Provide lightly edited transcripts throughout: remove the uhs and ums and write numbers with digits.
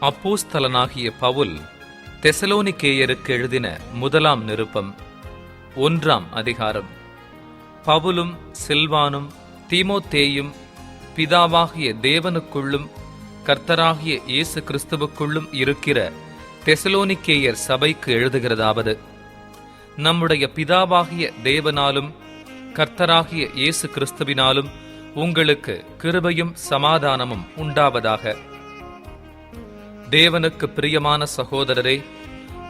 அப்போஸ்தலனாகிய பவுல் தெசலோனிக்கேயருக்கு எழுதின முதலாம் நிருபம் 1ஆம் அதிகாரம். பவுலும் சில்வானும் தீமோத்தேயும் பிதாவாகிய தேவனுக்குள்ளும் கர்த்தராகிய இயேசு கிறிஸ்துவுக்குள்ளும் இருக்கிற தெசலோனிக்கேயர் சபைக்கு எழுதுகிறதாவது: நம்முடைய பிதாவாகிய தேவனாலும் கர்த்தராகிய இயேசு கிறிஸ்துவினாலும் உங்களுக்கு கிருபையும் சமாதானமும் உண்டாவதாக. தேவனுக்கு பிரியமான சகோதரரே,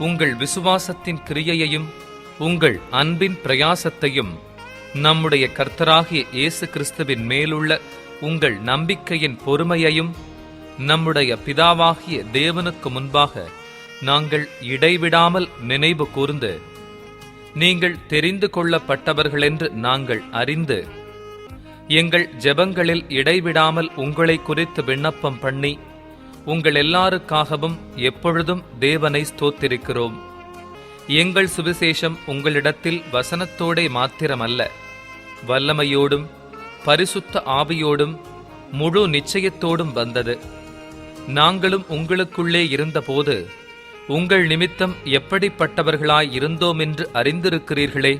உங்கள் விசுவாசத்தின் கிரியையையும் உங்கள் அன்பின் பிரயாசத்தையும் நம்முடைய கர்த்தராகிய இயேசு கிறிஸ்துவின் மேலுள்ள உங்கள் நம்பிக்கையின் பொறுமையையும் நம்முடைய பிதாவாகிய தேவனுக்கு முன்பாக நாங்கள் இடைவிடாமல் நினைவு கூர்ந்து, நீங்கள் தெரிந்து கொள்ளப்பட்டவர்களென்று நாங்கள் அறிந்து, எங்கள் ஜெபங்களில் இடைவிடாமல் உங்களை குறித்து விண்ணப்பம் பண்ணி உங்கள் எல்லாருக்காகவும் எப்பொழுதும் தேவனை ஸ்தோத்திரிக்கிறோம். எங்கள் சுவிசேஷம் உங்களிடத்தில் வசனத்தோடே மாத்திரமல்ல, வல்லமையோடும் பரிசுத்த ஆவியோடும் முழு நிச்சயத்தோடும் வந்தது. நாங்களும் உங்களுக்குள்ளே இருந்தபோது உங்கள் நிமித்தம் எப்படிப்பட்டவர்களாய் இருந்தோம் என்று அறிந்திருக்கிறீர்களே.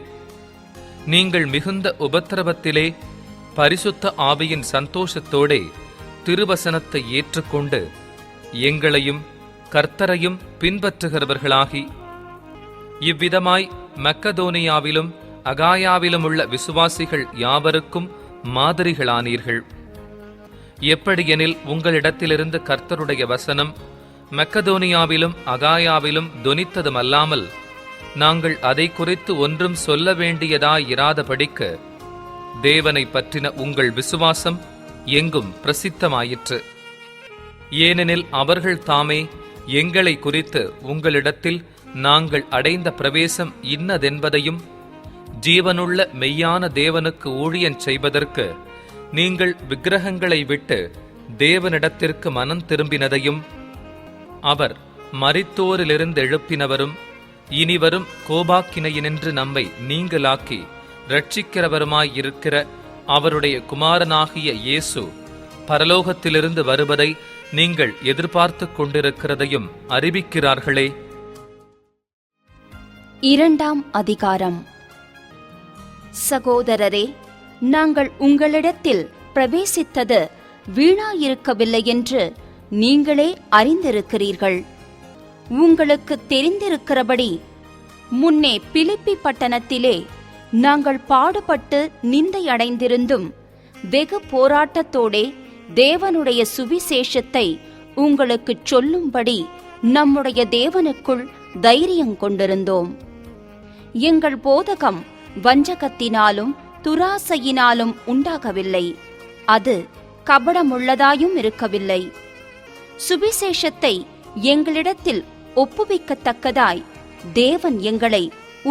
நீங்கள் மிகுந்த உபத்திரவத்திலே பரிசுத்த ஆவியின் சந்தோஷத்தோடே திருவசனத்தை ஏற்றுக்கொண்டு எங்களையும் கர்த்தரையும் பின்பற்றுகிறவர்களாகி, இவ்விதமாய் மக்கதோனியாவிலும் அகாயாவிலும் உள்ள விசுவாசிகள் யாவருக்கும் மாதிரிகளானீர்கள். எப்படியெனில், உங்களிடத்திலிருந்து கர்த்தருடைய வசனம் மக்கதோனியாவிலும் அகாயாவிலும் தொனித்ததுமல்லாமல், நாங்கள் அதை குறித்து ஒன்றும் சொல்ல வேண்டியதாயிராதபடிக்கு தேவனை பற்றின உங்கள் விசுவாசம் எங்கும் பிரசித்தமாயிற்று. ஏனெனில் அவர்கள் தாமே எங்களை குறித்து உங்களிடத்தில் நாங்கள் அடைந்த பிரவேசம் இன்னதென்பதையும், ஜீவனுள்ள மெய்யான தேவனுக்கு ஊழியம் செய்வதற்கு நீங்கள் விக்கிரகங்களை விட்டு தேவனிடத்திற்கு மனம் திரும்பினதையும், அவர் மரித்தோரிலிருந்து எழுப்பினவரும் இனிவரும் கோபாக்கினையினின்று நம்மை நீங்களாக்கி இரட்சிக்கிறவருமாயிருக்கிற அவருடைய குமாரனாகிய இயேசு பரலோகத்திலிருந்து வருவதை நீங்கள் எதிர்பார்த்து கொண்டிருக்கிறதையும் அறிவிக்கிறார்களே. 2ஆம் அதிகாரம். சகோதரரே, நாங்கள் உங்களிடத்தில் பிரவேசித்தது வீணாயிருக்கவில்லை என்று நீங்களே அறிந்திருக்கிறீர்கள். உங்களுக்கு தெரிந்திருக்கிறபடி முன்னே பிலிப்பி பட்டணத்திலே நாங்கள் பாடுபட்டு நிந்தையடைந்திருந்தும் வெகு போராட்டத்தோடே தேவனுடைய சுவிசேஷத்தை உங்களுக்கு சொல்லும்படி நம்முடைய தேவனுக்குள் தைரியம் கொண்டிருந்தோம். எங்கள் போதகம் வஞ்சகத்தினாலும் துராசையினாலும் உண்டாகவில்லை, அது கபடமுள்ளதாயும் இருக்கவில்லை. சுவிசேஷத்தை எங்களிடத்தில் ஒப்புவிக்கத்தக்கதாய் தேவன் எங்களை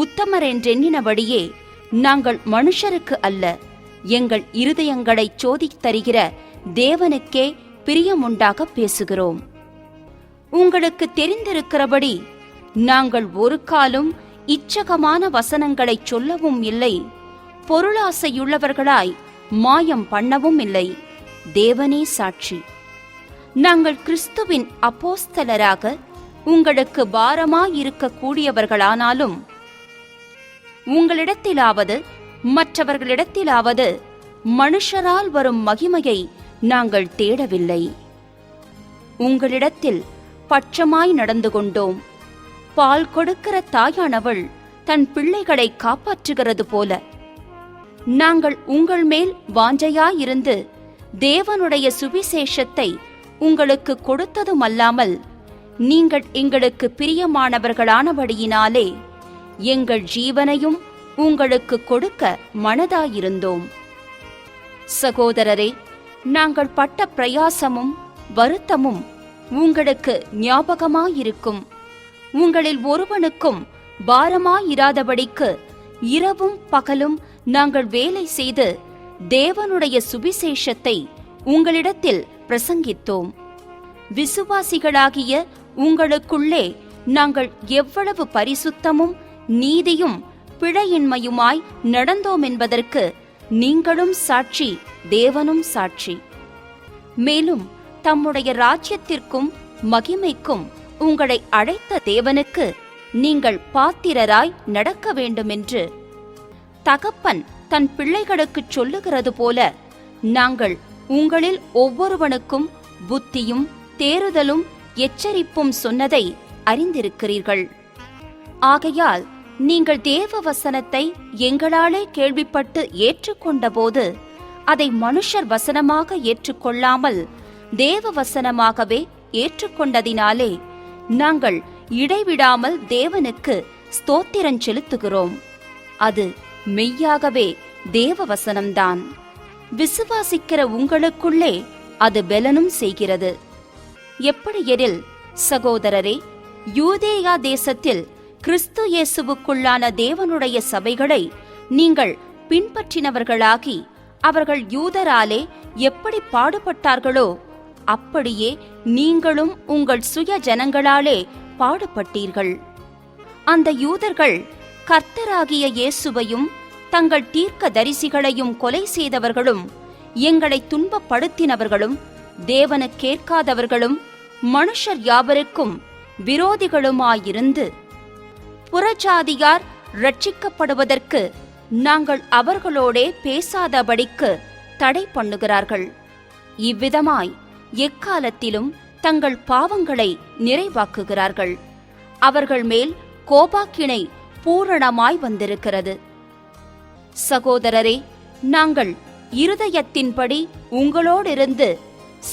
உத்தமரென்றெண்ணினபடியே நாங்கள் மனுஷருக்கு அல்ல, எங்கள் இருதயங்களை சோதித்தருகிற தேவனுக்கே பிரியமுண்டாக பேசுகிறோம். உங்களுக்கு தெரிந்திருக்கிறபடி நாங்கள் ஒரு காலும் இச்சகமான வசனங்களை சொல்லவும் இல்லை, பொருளாசையுள்ளவர்களாய் மாயம் பண்ணவும் இல்லை. தேவனே சாட்சி. நாங்கள் கிறிஸ்துவின் அப்போஸ்தலராக உங்களுக்கு பாரமாயிருக்க கூடியவர்களானாலும், உங்களிடத்திலாவது மற்றவர்களிடத்திலாவது மனுஷரால் வரும் மகிமையை நாங்கள் தேடவில்லை. உங்களிடத்தில் பட்சமாய் நடந்து கொண்டோம். பால் கொடுக்கிற தாயானவள் தன் பிள்ளைகளை காப்பாற்றுகிறது போல நாங்கள் உங்கள் மேல் வாஞ்சையாயிருந்து தேவனுடைய சுவிசேஷத்தை உங்களுக்கு கொடுத்ததுமல்லாமல், நீங்கள் எங்களுக்கு பிரியமானவர்களானபடியினாலே எங்கள் ஜீவனையும் உங்களுக்கு கொடுக்க மனதாயிருந்தோம். சகோதரரே, நாங்கள் பட்ட பிரயாசமும் வருத்தமும் உங்களுக்கு ஞாபகமாயிருக்கும். உங்களில் ஒருவனுக்கும் பாரமாயிராதபடிக்கு இரவும் பகலும் நாங்கள் வேலை செய்து தேவனுடைய சுவிசேஷத்தை உங்களிடத்தில் பிரசங்கித்தோம். விசுவாசிகளாகிய உங்களுக்குள்ளே நாங்கள் எவ்வளவு பரிசுத்தமும் நீதியும் பிழையின்மையுமாய் நடந்தோம் என்பதற்கு நீங்களும் சாட்சி, தேவனும் சாட்சி. மேலும் தம்முடைய ராஜ்யத்திற்கும் மகிமைக்கும் உங்களை அழைத்த தேவனுக்கு நீங்கள் பாத்திரராய் நடக்க வேண்டுமென்று தகப்பன் தன் பிள்ளைகளுக்குச் சொல்லுகிறது போல நாங்கள் உங்களில் ஒவ்வொருவனுக்கும் புத்தியும் தேறுதலும் எச்சரிப்பும் சொன்னதை அறிந்திருக்கிறீர்கள். ஆகையால் நீங்கள் தேவ வசனத்தை எங்களாலே கேள்விப்பட்டு ஏற்றுக்கொண்டபோது அதை மனுஷர் வசனமாக ஏற்றுக்கொள்ளாமல் தேவ வசனமாகவே ஏற்றுக்கொண்டதினாலே நாங்கள் இடைவிடாமல் தேவனுக்கு ஸ்தோத்திரம் செலுத்துகிறோம். அது மெய்யாகவே தேவ வசனம்தான். விசுவாசிக்கிற உங்களுக்குள்ளே அது பெலனும் செய்கிறது. எப்படியெனில் சகோதரரே, யூதேயா தேசத்தில் கிறிஸ்து இயேசுவுக்குள்ளான தேவனுடைய சபைகளை நீங்கள் பின்பற்றினவர்களாகி அவர்கள் யூதராலே எப்படி பாடுபட்டார்களோ அப்படியே நீங்களும் உங்கள் சுய ஜனங்களாலே பாடுபட்டீர்கள். அந்த யூதர்கள் கர்த்தராகிய இயேசுவையும் தங்கள் தீர்க்க தரிசிகளையும் கொலை செய்தவர்களும் எங்களை துன்பப்படுத்தினவர்களும் தேவனுக்கேற்காதவர்களும் மனுஷர் யாவருக்கும் விரோதிகளுமாயிருந்து புறஜாதியார் ரட்சிக்கப்படுவதற்கு நாங்கள் அவர்களோடே பேசாதபடிக்கு தடை பண்ணுகிறார்கள். இவ்விதமாய் எக்காலத்திலும் தங்கள் பாவங்களை நிறைவாக்குகிறார்கள். அவர்கள் மேல் கோபாக்கினை பூரணமாய் வந்திருக்கிறது. சகோதரரே, நாங்கள் இருதயத்தின்படி உங்களோடிருந்து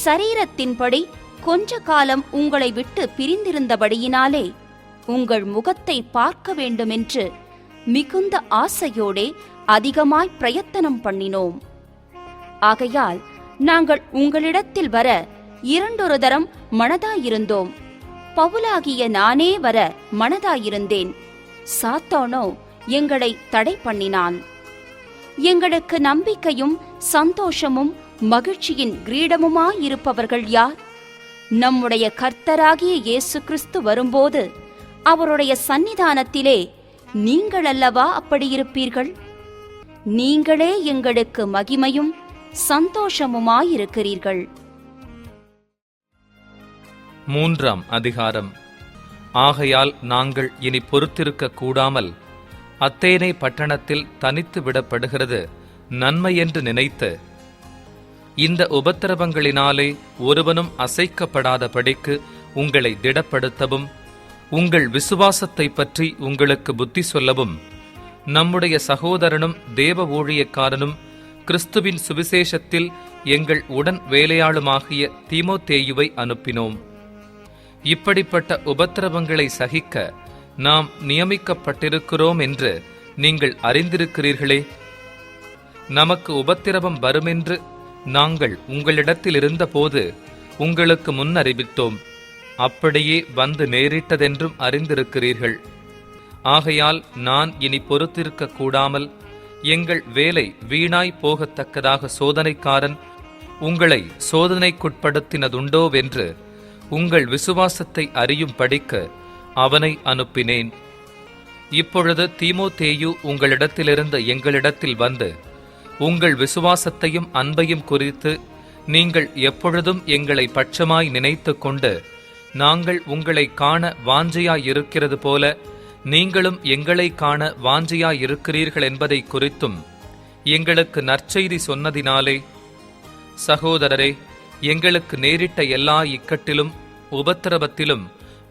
சரீரத்தின்படி கொஞ்ச காலம் உங்களை விட்டு பிரிந்திருந்தபடியினாலே உங்கள் முகத்தை பார்க்க வேண்டுமென்று மிகுந்த ஆசையோடே அதிகமாய் பிரயத்தனம் பண்ணினோம். ஆகையால் நாங்கள் உங்களிடத்தில் வர 2 தரம் மனதாயிருந்தோம். பவுலாகிய நானே வர மனதாயிருந்தேன். சாத்தானோ எங்களை தடை பண்ணினான். எங்களுக்கு நம்பிக்கையும் சந்தோஷமும் மகிழ்ச்சியின் கிரீடமுமாயிருப்பவர்கள் யார்? நம்முடைய கர்த்தராகிய இயேசு கிறிஸ்து வரும்போது அவருடைய சந்நிதானத்திலே நீங்கள் அல்லவா அப்படியிருப்பீர்கள்? நீங்களே எங்களுக்கு மகிமையும் சந்தோஷமுமாயிருக்கிறீர்கள். 3ஆம் அதிகாரம். ஆகையால் நாங்கள் இனி பொறுத்திருக்க கூடாமல் அத்தேனை பட்டணத்தில் தனித்து விடப்படுகிறது நன்மை என்று நினைத்து இந்த உபத்திரவங்களினாலே ஒருவனும் அசைக்கப்படாதபடிக்கு உங்களை திடப்படுத்தவும் உங்கள் விசுவாசத்தை பற்றி உங்களுக்கு புத்தி சொல்லவும் நம்முடைய சகோதரனும் தேவ ஊழியக்காரனும் கிறிஸ்துவின் சுவிசேஷத்தில் எங்கள் உடன் வேலையாளுமாகிய தீமோத்தேயுவை அனுப்பினோம். இப்படிப்பட்ட உபத்திரவங்களை சகிக்க நாம் நியமிக்கப்பட்டிருக்கிறோம் என்று நீங்கள் அறிந்திருக்கிறீர்களே. நமக்கு உபத்திரவம் வருமென்று நாங்கள் உங்களிடத்தில் இருந்தபோது உங்களுக்கு முன்னறிவித்தோம். அப்படியே வந்து நேரிட்டதென்றும் அறிந்திருக்கிறீர்கள். ஆகையால் நான் இனி பொறுத்திருக்க கூடாமல் எங்கள் வேலை வீணாய் போகத்தக்கதாக சோதனைக்காரன் உங்களை சோதனைக்குட்படுத்தினதுண்டோவென்று உங்கள் விசுவாசத்தை அறியும் படிக்க அவனை அனுப்பினேன். இப்பொழுது தீமோத்தேயு உங்களிடத்திலிருந்து எங்களிடத்தில் வந்து உங்கள் விசுவாசத்தையும் அன்பையும் குறித்து நீங்கள் எப்பொழுதும் எங்களை பட்சமாய் நினைத்து கொண்டு நாங்கள் உங்களை காண வாஞ்சையாயிருக்கிறது போல நீங்களும் எங்களை காண வாஞ்சையாயிருக்கிறீர்கள் என்பதை குறித்தும் எங்களுக்கு நற்செய்தி சொன்னதினாலே, சகோதரரே, எங்களுக்கு நேரிட்ட எல்லா இக்கட்டிலும் உபத்திரவத்திலும்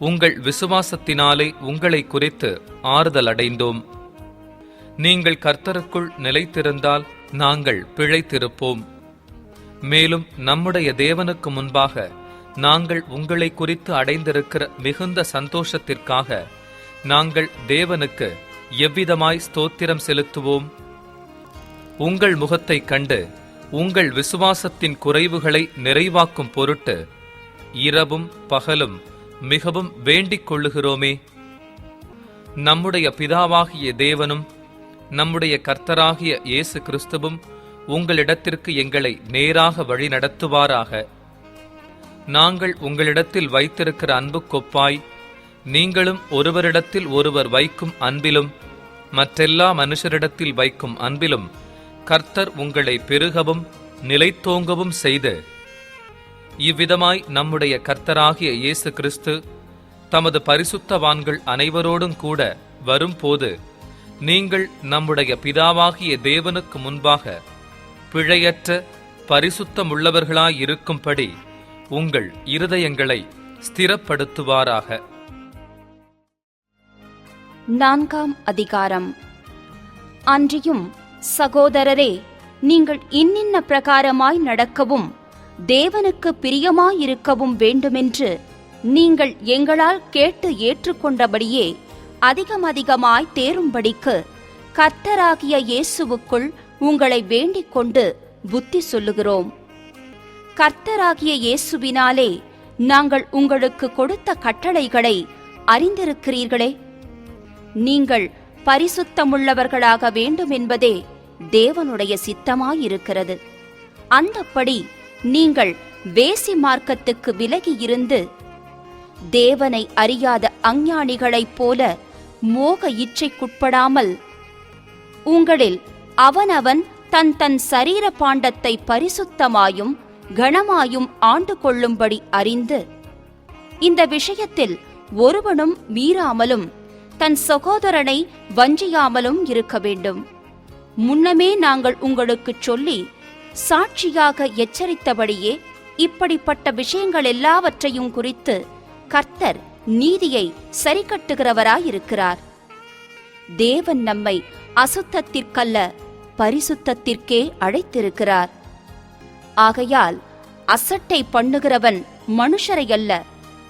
உங்கள் விசுவாசத்தினாலே உங்களை குறித்து ஆறுதல் அடைந்தோம். நீங்கள் கர்த்தருக்குள் நிலைத்திருந்தால் நாங்கள் பிழைத்திருப்போம். மேலும் நம்முடைய தேவனுக்கு முன்பாக நாங்கள் உங்களை குறித்து அடைந்திருக்கிற மிகுந்த சந்தோஷத்திற்காக நாங்கள் தேவனுக்கு எவ்விதமாய் ஸ்தோத்திரம் செலுத்துவோம்? உங்கள் முகத்தைக் கண்டு உங்கள் விசுவாசத்தின் குறைவுகளை நிறைவாக்கும் பொருட்டு இரவும் பகலும் மிகவும் வேண்டிக் கொள்ளுகிறோமே. நம்முடைய பிதாவாகிய தேவனும் நம்முடைய கர்த்தராகிய இயேசு கிறிஸ்துவும் உங்களிடத்திற்கு எங்களை நேராக வழி நடத்துவாராக. நாங்கள் உங்களிடத்தில் வைத்திருக்கிற அன்புக்கொப்பாய் நீங்களும் ஒருவரிடத்தில் ஒருவர் வைக்கும் அன்பிலும் மற்றெல்லா மனுஷரிடத்தில் வைக்கும் அன்பிலும் கர்த்தர் உங்களை பெருகவும் நிலைத்தோங்கவும் செய்து இவ்விதமாய் நம்முடைய கர்த்தராகிய இயேசு கிறிஸ்து தமது பரிசுத்தவான்கள் அனைவரோடும் கூட வரும்போது நீங்கள் நம்முடைய பிதாவாகிய தேவனுக்கு முன்பாக பிழையற்ற பரிசுத்தமுள்ளவர்களாயிருக்கும்படி உங்கள் இருதயங்களை ஸ்திரப்படுத்துவாராக. 4ஆம் அதிகாரம். அன்றியும் சகோதரரே, நீங்கள் இன்னின்ன பிரகாரமாய் நடக்கவும் தேவனுக்கு பிரியமாயிருக்கவும் வேண்டுமென்று நீங்கள் எங்களால் கேட்டு ஏற்றுக்கொண்டபடியே அதிகமாய் தேரும்படிக்கு கர்த்தராகிய இயேசுவுக்குள் உங்களை வேண்டிக் கொண்டு புத்தி சொல்லுகிறோம். கர்த்தராகிய இயேசுவினாலே நாங்கள் உங்களுக்கு கொடுத்த கட்டளைகளை அறிந்திருக்கிறீர்களே. நீங்கள் பரிசுத்தமுள்ளவர்களாக வேண்டும் என்பதே தேவனுடைய சித்தமாயிருக்கிறது. அந்தப்படி நீங்கள் வேசி மார்க்கத்துக்கு விலகி இருந்து தேவனை அறியாத அஞ்ஞானிகளைப் போல மோக இச்சைக்குட்படாமல் உங்களில் அவனவன் தன் தன் சரீர பாண்டத்தை பரிசுத்தமாயும் கனமாயும் ஆண்டு கொள்ளும்படி அறிந்து, இந்த விஷயத்தில் ஒருவனும் மீறாமலும் தன் சகோதரனை வஞ்சியாமலும் இருக்க வேண்டும். முன்னமே நாங்கள் உங்களுக்குச் சொல்லி சாட்சியாக எச்சரித்தபடியே இப்படிப்பட்ட விஷயங்கள் எல்லாவற்றையும் குறித்து கர்த்தர் நீதியை சரிக்கட்டுகிறவராயிருக்கிறார். தேவன் நம்மை அசுத்தத்திற்கல்ல பரிசுத்தத்திற்கே அழைத்திருக்கிறார். ஆகையால் அசட்டை பண்ணுகிறவன் மனுஷரை அல்ல,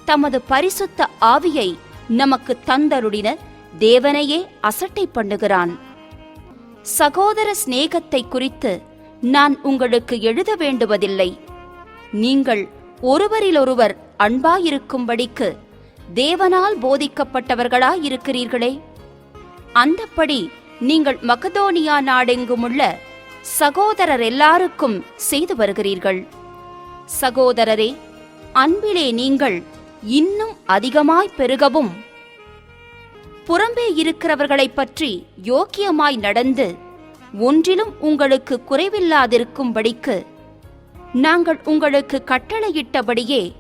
தமது பரிசுத்த ஆவியை நமக்கு தந்தருளின தேவனையே அசட்டை பண்ணுகிறான். சகோதர சிநேகத்தை குறித்து நான் உங்களுக்கு எழுத வேண்டுவதில்லை. நீங்கள் ஒருவரிலொருவர் அன்பாயிருக்கும்படிக்கு தேவனால் போதிக்கப்பட்டவர்களாயிருக்கிறீர்களே. அந்தப்படி நீங்கள் மக்கதோனியா நாடெங்குமுள்ள சகோதரர் எல்லாருக்கும் செய்து வருகிறீர்கள். சகோதரரே, அன்பிலே நீங்கள் இன்னும் அதிகமாய் பெருகவும் புறம்பே இருக்கிறவர்களைப் பற்றி யோக்கியமாய் நடந்து ஒன்றிலும் உங்களுக்கு குறைவில்லாதிருக்கும்படிக்கு நாங்கள் உங்களுக்கு கட்டளையிட்டபடியே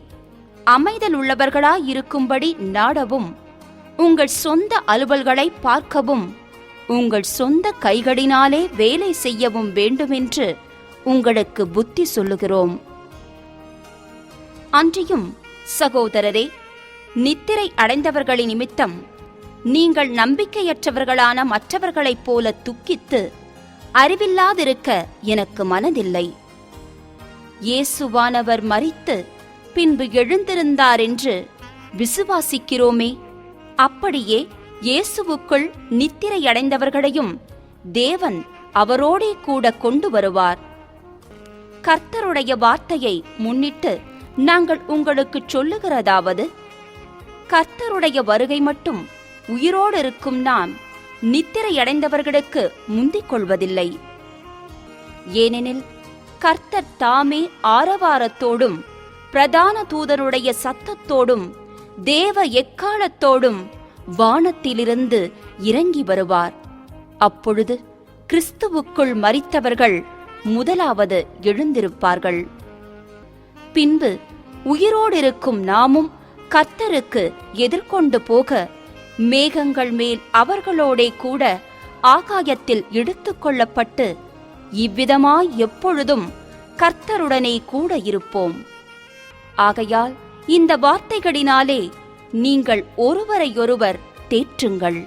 அமைதல் உள்ளவர்களாயிருக்கும்படி நாடவும், உங்கள் சொந்த அலுவல்களை பார்க்கவும் உங்கள் சொந்த கைகளினாலே வேலை செய்யவும் வேண்டுமென்று உங்களுக்கு புத்தி சொல்லுகிறோம். அன்றியும் சகோதரரே, நித்திரை அடைந்தவர்களின் நிமித்தம் நீங்கள் நம்பிக்கையற்றவர்களான மற்றவர்களைப் போல துக்கித்து அறிவில்லாதிருக்க எனக்கு மனதில்லை. இயேசுவானவர் மரித்து பின்பு எழுந்திருந்தார் என்று விசுவாசிக்கிறோமே. அப்படியே இயேசுவுக்குள் நித்திரையடைந்தவர்களையும் தேவன் அவரோடே கூட கொண்டு வருவார். கர்த்தருடைய வார்த்தையை முன்னிட்டு நாங்கள் உங்களுக்கு சொல்லுகிறதாவது, கர்த்தருடைய வருகை மட்டும் உயிரோடு இருக்கும் நாம் நித்திரையடைந்தவர்களுக்கு முந்திக் கொள்வதில்லை. ஏனெனில் கர்த்தர் தாமே ஆரவாரத்தோடும் பிரதான தூதனுடைய சத்தத்தோடும் தேவ எக்காலத்தோடும் வானத்திலிருந்து இறங்கி வருவார். அப்பொழுது கிறிஸ்துவுக்குள் மரித்தவர்கள் முதலாவது எழுந்திருப்பார்கள். பின்பு உயிரோடிருக்கும் நாமும் கர்த்தருக்கு எதிர்கொண்டு போக மேகங்கள் மேல் அவர்களோடே கூட ஆகாயத்தில் எடுத்துக் கொள்ளப்பட்டு இவ்விதமாய் எப்பொழுதும் கர்த்தருடனே கூட இருப்போம். ஆகையால் இந்த வார்த்தைகளினாலே நீங்கள் ஒருவரையொருவர் தேற்றுங்கள்.